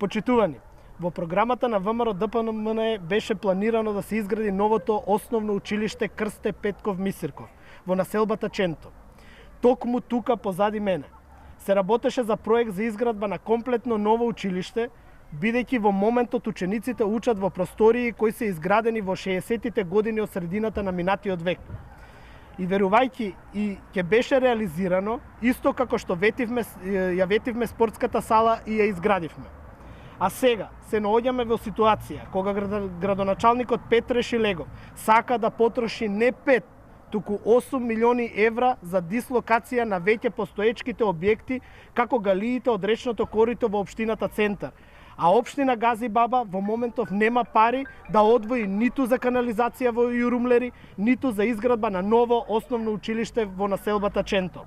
Почитувани, во програмата на ВМРО ДПМН беше планирано да се изгради новото основно училиште Крсте Петков Мисирков во населбата Ченто. Токму тука позади мене се работеше за проект за изградба на комплетно ново училиште, бидејќи во моментот учениците учат во простории кои се изградени во 60-тите години од средината на минатиот век. И верувајќи и ќе беше реализирано, исто како што ја ветивме спортската сала и ја изградивме. А сега се наоѓаме во ситуација кога градоначалникот Петре Шилегов сака да потроши не 5, туку 8 милиони евра за дислокација на веќе постоечките објекти како галиите од речното корито во општината Центар. А општина Гази Баба во моментов нема пари да одвои ниту за канализација во Јурумлери, ниту за изградба на ново основно училиште во населбата Ченто.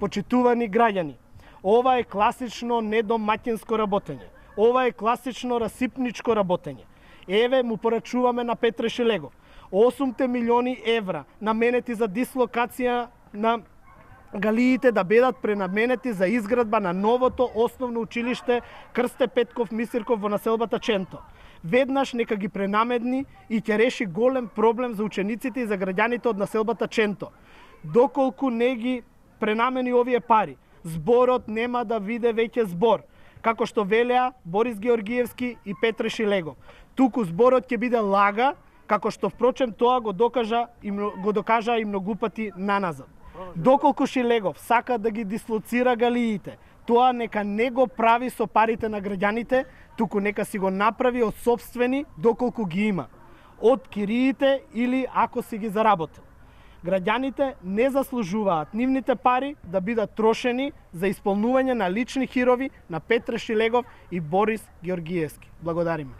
Почитувани граѓани, ова е класично недомаќинско работење. Ова е класично расипничко работење. Еве му порачуваме на Петре Шилегов 8 милиони евра наменети за дислокација на галиите да бидат пренаменети за изградба на новото основно училиште Крсте Петков Мисирков во населбата Ченто. Веднаш нека ги пренамедни и ќе реши голем проблем за учениците и за граѓаните од населбата Ченто. Доколку не ги пренамени овие пари, зборот нема да виде веќе збор, како што велеа Борис Георгиевски и Петре Шилегов. Туку зборот ќе биде лага, како што впрочем тоа го докажа и многу пати наназад. Доколку Шилегов сака да ги дислоцира галиите, тоа нека не го прави со парите на граѓаните, туку нека си го направи од сопствени доколку ги има, од кириите или ако си ги заработил. Граѓаните не заслужуваат нивните пари да бидат трошени за исполнување на лични хирови на Петре Шилегов и Борис Георгиевски. Благодариме.